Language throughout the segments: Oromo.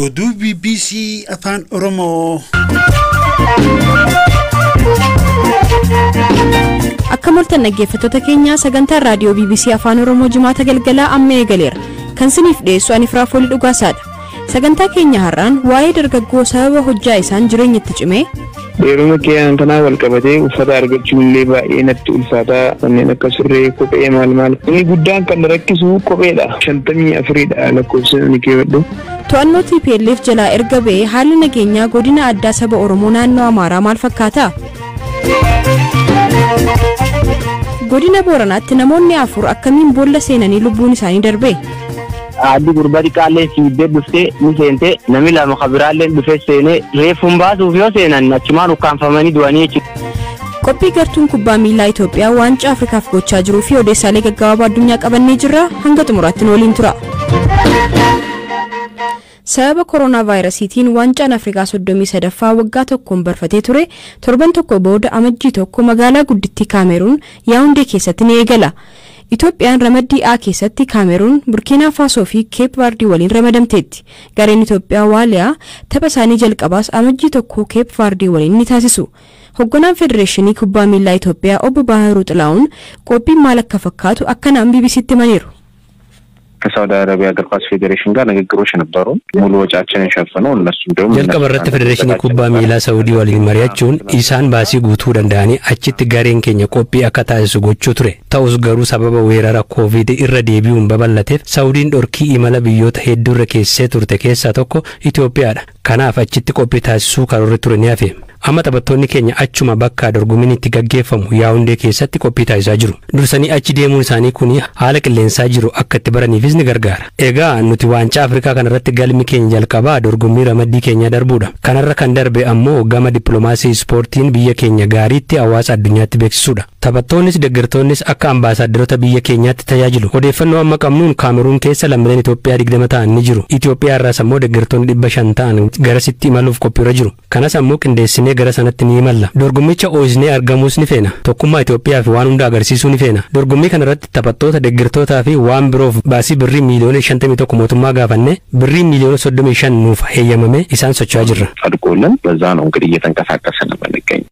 Oduu BBC Afaan Oromoo. Akka moltan dhaggeeffattoota keenya sagantaa raadiyoo BBC Afaan Oromoo Jimaata galgalaa amma eegaleera. Kan siniif dhiyeessu ani Firaafoolii Dhugaasaadha. Sagantaa keenya har'aan waa'ee dargaggoo sababa hojjaa isaan jireenyatti cimee Yeroo keenan kana wal qabatee uffata argachuun illee baay'ee natti ulfaataa kanneen akka surree kophee maal inni guddaan kan rakkisu kopheedha 54dha lakkoofsa inni keewwadhu. To'annoo TPLF jalaa erga ba'ee haalli nageenyaa godina addaa saba Oromoo naannoo Amaaraa maal fakkaata? Godina Booranaatti namoonni 4 akkamiin boolla seenanii lubbuun isaanii darbe? Addi gurbaa xiqqaallee siibdee dhuftee ni seentee namni lama kabiraallee dhufee seenee reeffuun baasuuf yoo seenan achumaan ukkaanfamanii du'anii jechuudha. Qophii gartuun kubbaa miilaa Itoophiyaa waancaa Afrikaaf gochaa jiruu fi odeessaalee gaggabaabaa addunyaa qabannee jirra. Hanga xumuraatti waliin tura. Sababa koronaa vaayirasiitiin waancaan Afrikaa 33ffaa waggaa tokkoon barfatee ture torban tokko booda amajjii tokko magaalaa guddittii Kaameruun Yaawundee keessatti ni eegala. Itoophiyaan ramaddii A keessatti Kaameruun, Burkina Faso fi Cape Verde waliin ramadamteetti. Gareen Itoophiyaa Waaliyaa tapha isaanii jalqabaas amajjii tokko Cape Verde waliin ni taasisu. Hogganaan Federeeshinii Kubbaa Miilaa Itoophiyaa Obbo Baharuu Xilaa'uun qophiin maal akka fakkaatu akkanaan BBC'tti himaniiru. ከሳውዲ አረቢያ እግር ኳስ ፌዴሬሽን ጋር ንግግሮች ነበሩ ሙሉ ወጫችንን ሸፍነው እነሱ ደግሞ ጀልቀበረተ ፌዴሬሽን ኩባ ሚላ ሳውዲ ወሊን መሪያቸውን ኢሳን ባሲ ጉቱ ደንዳኒ አችት ጋሬን ኬኛ ኮፒ አካታስ ጎቹ ቱሬ ታውስ ገሩ ሰበበ ወይራራ ኮቪድ ኢረዴቢውን በበለቴፍ ሳውዲን ዶርኪ ኢመለ ብዮት ሄዱረ ኬሴ ቱርተ ኬሳ ቶኮ ኢትዮጵያ ከናፍ አችት ኮፒ ታሱ ካሮረ ቱሬን ያፌ amma taphattoonni keenya achuma bakka dorgommiin itti gaggeeffamu Yaawundee keessatti qophii taasisaa jiru. Dursanii achi deemuun isaanii kun haala qilleensaa jiru akka itti baraniifis ni gargaara. Egaa nuti waancaa Afrikaa kanarratti galmi keenya jalqabaa dorgommii ramaddii keenya darbuudha. Kanarra kan darbe ammoo gama dippiloomaasii ispoortiin biyya keenya gaariitti hawaasa addunyaatti beeksisuudha. Taphattoonnis deeggartoonnis akka ambaasaaddarota biyya keenyaatti tajaajilu. Odeeffannoo amma qabnuun Kaameruun keessa lammiileen Itoophiyaa 20 ta'an ni jiru. Itoophiyaa irraas ammoo deeggartoonni 500 ta'an garasitti imaluuf qophiirra jiru. Kanas ammoo qindeessinee gara sanatti ni imalla. Dorgommicha ooyisnee argamuus ni feena. Tokkummaa Itoophiyaa fi waan hunda agarsiisuu ni feena. Dorgommii kanarratti taphattoota deeggartootaa fi waan biroof baasii birrii miiliyoona 51 mootummaa gaafannee birrii miiliyoona 35 nuuf heeyyamame isaan socho'aa jirra. አድቆልን በዛ ነው እንግዲህ እየተንቀሳቀሰን ነው የምንገኘው.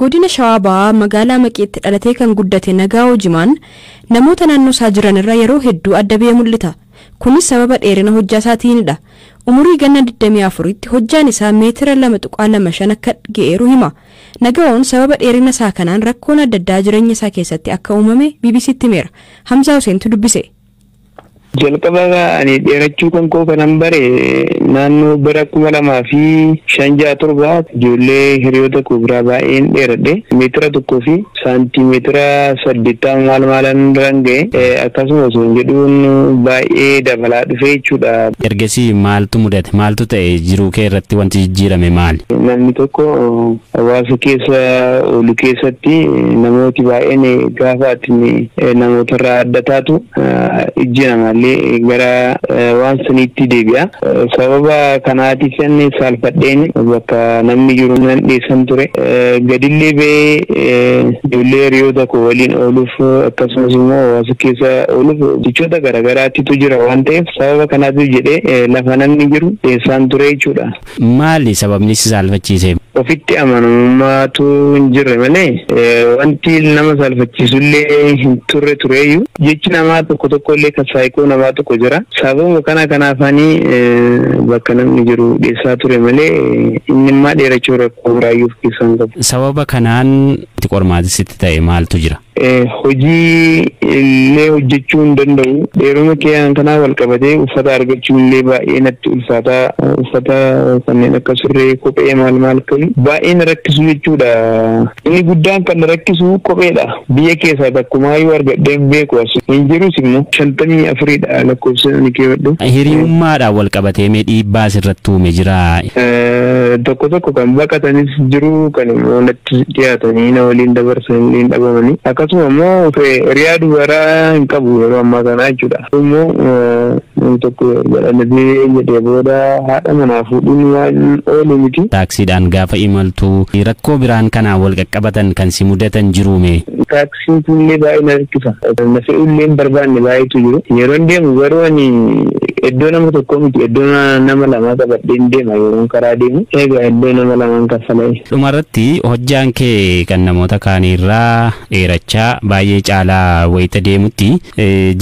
Godina Shawaabaa magaalaa Maqeetti dhalatee kan guddate Nagaa Hojimaan namoota naannoo isaa jiran irraa yeroo hedduu adda ba'ee mul'ata. Kunis sababa dheerina hojjaa isaatiinidha. Umurii ganna 24tti hojjaan isaa meetira 2.25 akka ga'eeru hima. Nagaa'oon sababa dheerina isaa kanaan rakkoon adda addaa jireenya isaa keessatti akka uumame BBC'tti himeera. Hamzaa Huseentu dubbise. Jalqaba ani dheerachuu kan koo kanan bare naannoo bara 2005 ijoollee hiriyoota koo biraa baay'een dheeradhe meetira 1 fi saantimeetira 80 maalan range akkasuma osoo jedhuun baay'ee dabalaa dhufee jechuudha. Ergasii maaltu mudate maaltu ta'e jiruu kee irratti wanti jijjiirame maali? Namni tokko hawaasa keessa oolu keessatti namooti baay'een gaafa ati namoota irraa adda taatu ijji namaa gara waan saniitti deebi'a. Sababa kanaatiif inni saalfadheen bakka namni jiru nan dhiyeessan ture. Gadillee ba'ee ijoollee hiriyoota koo waliin ooluuf akkasumas immoo hawaasa keessa ooluuf jechoota garaagaraatitu jira waan ta'eef sababa kanaatiif jedhee lafa namni jiru dhiyeessan ture jechuudha. Maali sababni si saalfachiise? Ofitti amanamummaatu hin jirre malee wanti nama saalfachiisullee hin turre tureeyyuu jechi namaa tokko illee kan saayikoo namaa tokko jira. Sababa kanaafanii bakka namni jiru dhiyeessaa ture malee inni immoo dheerachuu rakkoo biraayyuuf keessan qabu. Sababa kanaan qormaatisitti ta'e maaltu jira? Hojii illee hojjechuu hin danda'u. Dheeruma keenan kana wal qabatee uffata argachuun illee baay'ee natti ulfaataa. Uffata kanneen akka surree kophee maal kan baay'een rakkisu jechuudha. Inni guddaan kan rakkisu kopheedha. Biyya keessaa takkumaayyuu argadhee beeku as hin jirus immoo 54dha lakkoofsa inni keewwadhu. Hiriyummaadhaan wal qabatee mee dhiibbaa asirratti uume jira? Tokko kan baqatanis jiru kan immoo natti dhiyaatanii na waliin dabarsan illee dhabamanii. Akkasuma immoo riyaa dubaraa hin qabu yeroo ammaa kana jechuudha. Immoo tokko jedhamee jedhee booda haadha manaa fuudhuun waan oolu miti. Taaksiidhaan gaafa imaltu rakkoo biraan kanaa wal qaqqabatan kan si mudatan jiruume. Taaksiin kunillee baay'ee na rakkisa. Na fe'ullee barbaanne baay'eetu jiru. Yeroo deemu garuu ani iddoo nama tokko miti iddoo nama lamaa qabadheen deema yeroo karaa deemu. Egaa iddoo nama lamaan kaffalaa. Dhumarratti hojjaan kee kan namoota kaaniirraa dheerachaa baay'ee caalaa wayita deemutti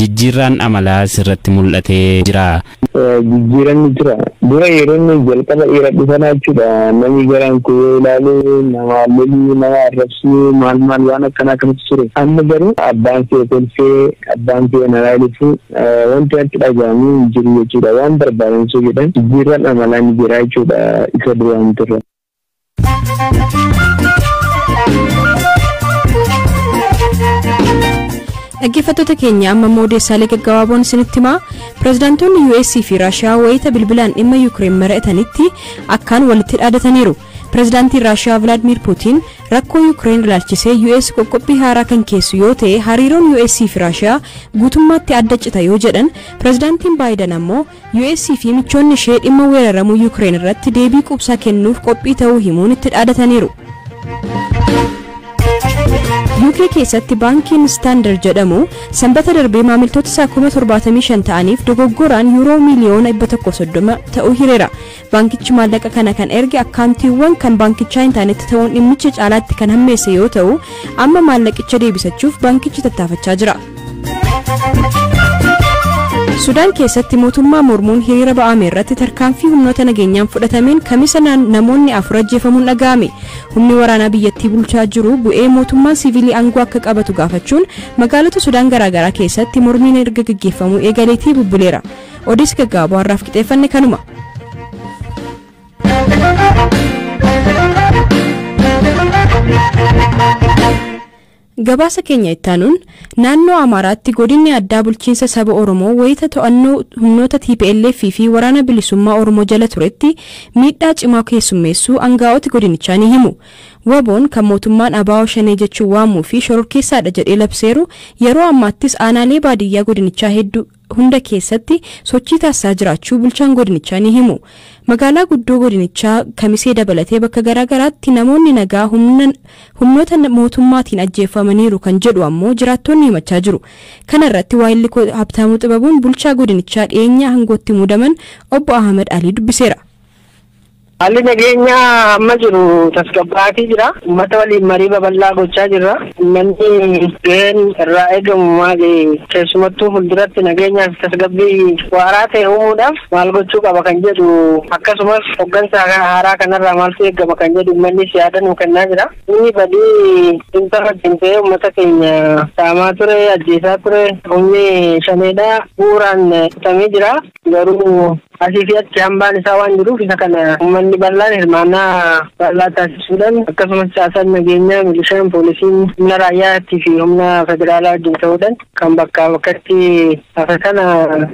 jijjiirraan amalaa sirratti mul'atee jira. Jijjiiranni jira. Dura yeroo inni jalqaba dheeradhu sana jechuudha. Namni garaan koo ilaalu nama lolii nama arrabsuu maal waan akkanaa akkamitti ture. Amma garuu abbaan kee kolfee abbaan kee na ilaalifu wanti atti dhaga'amu jiru jechuudha. Waan barbaadan soo jedhan jijjiirraan amalaa ni jira jechuudha isa duraan turre. Dhaggeeffattoota keenya amma odeessaalee gaggabaaboon isinitti himaa. Pireezidaantoonni US fi Raashiyaa wayita bilbilaan dhimma Yuukireen mari'atanitti akkaan walitti dhaadataniiru. Pireezidaantiin Raashiyaa Vladimir Putin rakkoo Yuukireen ilaalchisee US qoqqobbii haaraa kan keessu yoo ta'e hariiroon US fi Raashiyaa guutummaatti adda cita yoo jedhan, Pireezidaantiin Baayiden ammoo US fi michoonni ishee dhimma weeraramuu Yuukireen irratti deebii quubsaa kennuuf qophii ta'uu himuun itti dhaadataniiru. UK keessatti baankiin Standard jedhamu sanbata darbee maamiltoota isaa 75 ta'aniif dogoggoraan yuuroo miliyoona 130 ta'uu hireera. Baankichi maallaqa kana kan erge akkaawuntiiwwan kan baankichaa hin taanetti ta'uun dhimmicha caalaatti kan hammeesse yoo ta'u, amma maallaqicha deebisachuuf baankichi tattaafachaa jira. Sudaan keessatti mootummaa mormuun hiriira ba'ame irratti tarkaanfii humnoota nageenyaan fudhatameen kamisa namoonni 4 ajjeefamuun dhaga'ame. Humni waraanaa biyyattii bulchaa jiru bu'ee mootummaan siviilii aangoo akka qabatu gaafachuun magaalota Sudaan garaagaraa keessatti mormiin erga gaggeeffamuu eegaleetii bubbuleera. Odeessa gaggaabaa har'aaf qixeeffanne kanuma. Gabaasa keenya ittaanuun naannoo Amaaraatti godinni addaa bulchiinsa saba Oromoo wayita to'annoo humnoota TPLF fi waraana bilisummaa Oromoo jala turetti miidhaa cimaa keessummeessuu aangaa'oti godinichaa ni himu. Waboon kan mootummaan Abaa Shanee jechuun waamuu fi shororkeessaadha jedhee labseeru yeroo ammaattis aanaalee baadiyyaa godinichaa hedduu hunda keessatti sochii taasisaa jiraachuu bulchaan godinichaa ni himu. Magaalaa guddoo godinichaa Kamisee dabalatee bakka garaagaraatti namoonni nagaa humnoota mootummaatiin ajjeefamaniiru kan jedhu ammoo jiraattonni himachaa jiru. Kana irratti waa'illi Habtaamuu Xibabuun bulchaa godinichaa dhiyeenya aangootti muudaman obbo Ahmed Alii dubbiseera. Haalli nageenyaa amma jiru tasgabbaatii jira. Uummata waliin marii babal'aa gochaa jirra. Uummanni gaheen irraa eegamu maali? Keessumattuu fuulduratti nageenyaa fi tasgabbii waaraa ta'e uumuudhaaf maal gochuu qaba kan jedhu akkasumas hooggansa haaraa kanarraa maaltu eegama kan jedhu uummanni yaada nuu kennaa jira. Inni badii dhimma wajjin ta'ee uummata keenya saamaa ture, ajjeesaa ture. Humni shaneedhaa bu'uuraan kutamee jira. Garuu asii fi achi hambaan isaa waan jiruuf isa kana uummanni bal'aan hirmaannaa bal'aa taasisuudhaan akkasumas caasaan nageenyaa milishaan poolisiin humna raayyaatti fi humna federaalaa wajjin ta'uudhaan kan bakkaa bakkatti hafe kana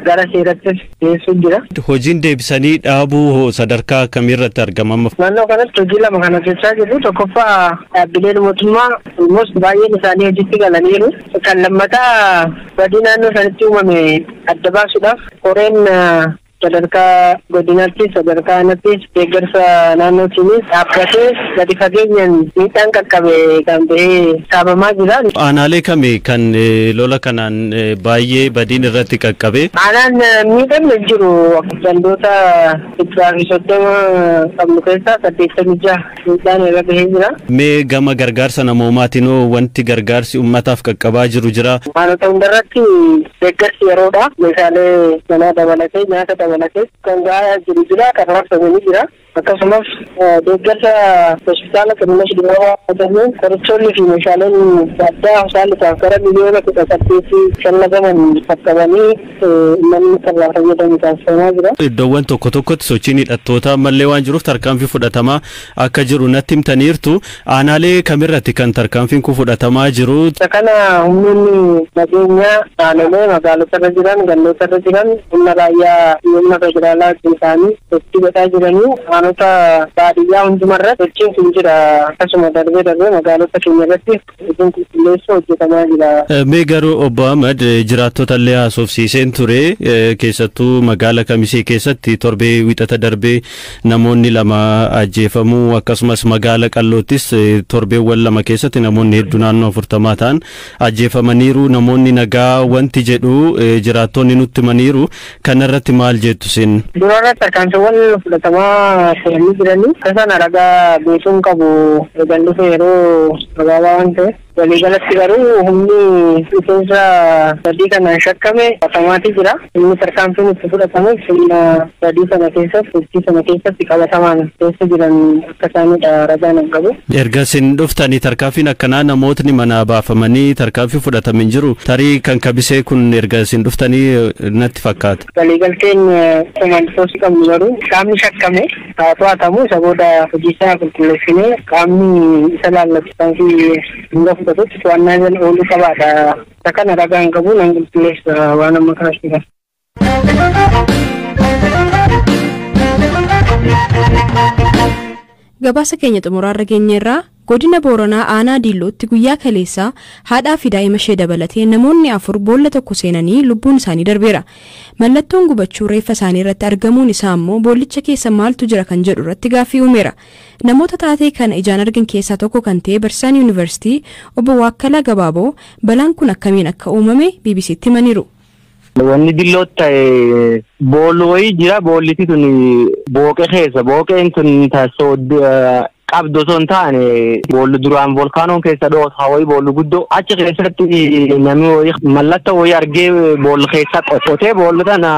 gara seerattis dhiyeessuu jira. Hojiin deebisanii dhaabuu sadarkaa akkamiirratti argama? Naannoo kanatti hojii lama kan hojjechaa jirru. Tokkoffaa dhaabbileen mootummaa almost baay'een isaanii hojiitti galaniiru. Kan lammataa badii naannoo sanitti uumame adda baasuudhaaf koreen sadarkaa godinaatti sadarkaa aanatti deeggarsa naannootiinis dhaabbatee gadi fageenyaan miidhaan qaqqabe kan ta'ee saabamaa jira. Aanaalee kami kan lola kanaan baay'ee badiin irratti qaqqabe? Aanaan miidhamne jiru gandoota 130 qabnu keessaa 86 miidhaan irra gahee jira. Mee gama gargaarsa namoomaatiin wanti gargaarsi uummataaf qaqqabaa jiru jira? Aanota hundarratti deeggarsi yeroodha. Meeshaalee manaa dabalatee nyaata dabalatee kan gahaa jiru jira, kan raabsamanii jira. Akkasumas deeggarsa hospitaala Qinnash Dibaabaa Adameen qorichoonni fi meeshaaleen addaa hospitaalichaaf gara miliyoona 18 shallagaman qaqqabanii manni irraa fayyadamu taasifamaa jira. Iddoowwan tokko tokkotti sochiin hidhattoota mallee waan jiruuf tarkaanfii fudhatamaa akka jiru natti himtaniirtu. Aanaalee kamirratti kan tarkaanfiin kun fudhatamaa jiru? Kana humnoonni nageenyaa aanaalee magaalota irra jiran gandoota irra jiran humna raayyaa humna federaalaa wajjin ta'anii sochii godhaa jiranii aanota baadiyyaa hundumarratti sochiin kun jira. Akkasuma darbee magaalota keenya irratti hojiin qulqulleessuu hojjetamaa jira. Mee garuu obbo Ahmad jiraattota illee haasofsiiseen ture keessattuu magaala Kamisee keessatti torbee wixata darbee namoonni lama ajjeefamuu akkasumas magaala Qalloottis torbeewwan lama keessatti namoonni hedduu naannoo 40 ta'an ajjeefamaniiru. Namoonni nagaa wanti jedhu jiraattonni nutti himaniiru. Kanarratti maal jettu isin? Durarratti tarkaanfiiwwan fudhatamaa turanii jiranii akkasaan ragaa beekuun qabu eegan dhufe yeroo gabaabaa waan ta'eef waliigalatti garuu humni miseensa sadii kanaan shakkame qabatamaati jira. Inni tarkaanfiin itti fudhatame sirna sadii sana keessatti hojii sana keessatti qabatamaan keessa jiran akka isaanidha ragaan qabu. Erga isin dhuftanii tarkaanfiin akkanaa namootni mana baafamanii tarkaanfii fudhatamin jiru. Tarii kan Kamisee kun erga isin dhuftanii natti fakkaata. Waliigalteen komandoosii qabnu garuu qaamni shakkame haa to'atamu isa booda hojii sana qulqulleessinee qaamni isa laallatu hunda fudhatutti to'annaa jala ooluu qabaadha. Isa kana ragaan qabu nan qulqulleessa waan amma kanatti gaha. Gabaasa keenya xumuraarra geenyeerraa godina Booranaa aanaa Diillootti guyyaa kaleessaa haadhaa fi daa'ima ishee dabalatee namoonni 4 boolla tokko seenanii lubbuun isaanii darbeera. Mallattoon gubachuu reeffa isaanii irratti argamuun isaa ammoo boollicha keessa maaltu jira kan jedhu irratti gaaffii uumeera. Namoota taatee kana ijaan argan keessaa tokko kan ta'e Barsiisaan Yuunivarsiitii obbo Waakkalaa Gabaaboo balaan kun akkamiin akka uumame BBC'tti himaniiru. Wanni Dillootti ta'e boolli wayii jira. Boolliti tun booqee keessa. Booqeen tun taasoo qabdu osoo hin taane boolli duraan volkaanoon keessa dhoota hawayii boolli guddoo achi keessatti namni wayii mallattoo wayii argee boolli keessa qotee boolli tana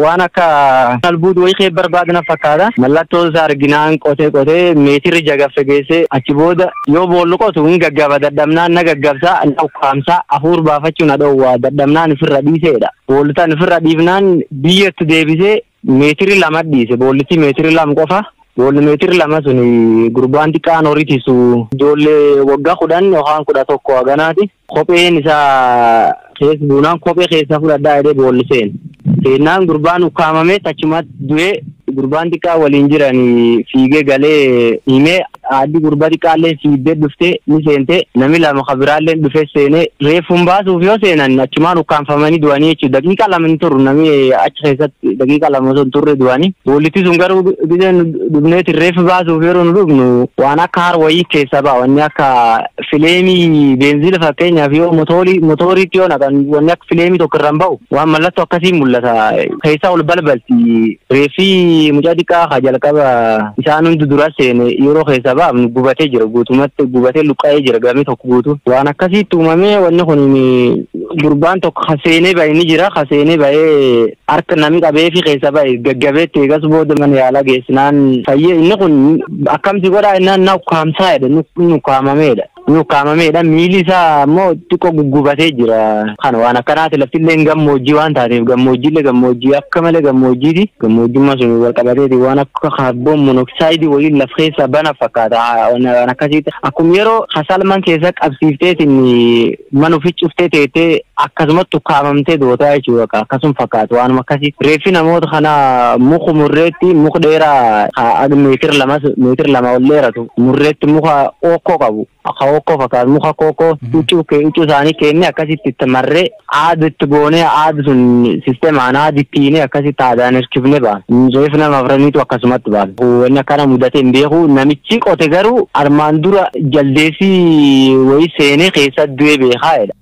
waan akka albuud wayii kee barbaadna fakkaata. Mallattoo isaa arginaan qotee meetirri jagaffe geesse achi booda yoo boolli qotu hin gaggaba dadhabnaan na gaggabsaa na ukkaamsaa hafuur baafachuu na dhowwaa dadhabnaan ifirra dhiiseedha. Boolli tan ifirra dhiifnaan biyyatti deebisee meetiri 2 dhiise. Boollichi meetiri 2 qofa. Boolli meetiri 2 suni gurbaan xiqqaan horitisu ijoollee waggaa 10 yookaan 11 haganaati. Kopheen isaa keessa buunaan kophee keessa fudhadhaa jedhee boolli seenaan gurbaan ukkaamamee achumatti du'ee gurbaan xiqqaa waliin jiranii fiigee galee himee addi gurbaa xiqqaallee fiiddee dhuftee ni seentee namni lama kabiraallee dhufee seenee reeffuun baasuuf yoo seenan achumaan ukkaanfamanii du'anii jechuudha. Daqiiqa 2 hin turre namni achi keessatti daqiiqa 2 osoo hin turre du'anii. Boollitti sun garuu bideen dhufneeti reeffi baasuuf yeroo nu dhufnu waan akka harwayii keessa ba'a. Wanni akka fileemii beenzila fakkeenyaaf yoo motoriitti yoo naqan wanni akka fileemii tokko irraan ba'u waan mallattoo akkasii mul'ata. Keessa ol balbalti reeffi mucaa xiqqaa jalqaba isaan hundi dura seene yeroo keessa baafnu gubatee jira. Guutumatti gubatee luqqa'ee jira gamii tokko guutu. Waan akkasiitti uumamee wanni kun gurbaan tokko haseenee ba'e ni jira. Haseenee ba'ee harka namni qabee fi keessa ba'e gaggabeetti eegas booda mana yaalaa geessinaan fayyee inni kun akkamsi godhaa innaan na ukkaamsaa jedha ukkaamameedha. Ukkaamameedha miilli isaa ammoo xiqqoo guggubatee jira. Kan waan akkanaati laftillee gammoojjii waan taateef gammoojjii akka malee gammoojjiiti. Gammoojjummaa sun wal qabateeti waan akka kaarboon monoksaayiidii waliin laf keessa bana fakkaata. Waan akkasiiti. Akkuma yeroo hasalman keessa qabsiifteetiin mana ofii cuftee teettee akkasumatti ukkaamamtee dootaa jechuudha. Akkasuma fakkaatu waanuma akkasii. Reeffi namoota kana muka murreetti muka dheeraa meetira 2 ol dheeratu murreetti muka okkoo qabu. Akka okkoo fakkaatu muka kookoo huccuu isaanii kennee akkasitti itti marree aadatti goonee aadi sun sisteemaan aadittiinee akkasitti aadaan hirkifne ba'a. Reeffi nama 4tu akkasumatti ba'a. Wanni akkana mudatee hin beeku. Namichi qote garuu armaan dura jaldeesii wayii seenee keessa du'ee beekaa jedha.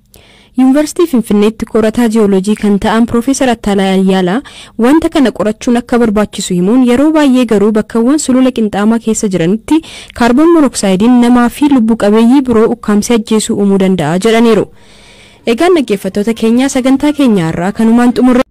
Yuunivarsiitii Finfinneetti qorataa jiyooloojii kan ta'an Profeesar Attalaa Ayyaalaa wanta kana qorachuun akka barbaachisu himuun yeroo baay'ee garuu bakkawwan sulula qinxaamaa keessa jiranitti kaarboon monoksaaydiin namaa fi lubbu qabeeyyii biroo ukkaamsee ajjeesuu uumuu danda'a jedhaniiru. Egaan dhaggeeffattoota keenyaa sagantaa keenyaarraa kanumaan xumurre.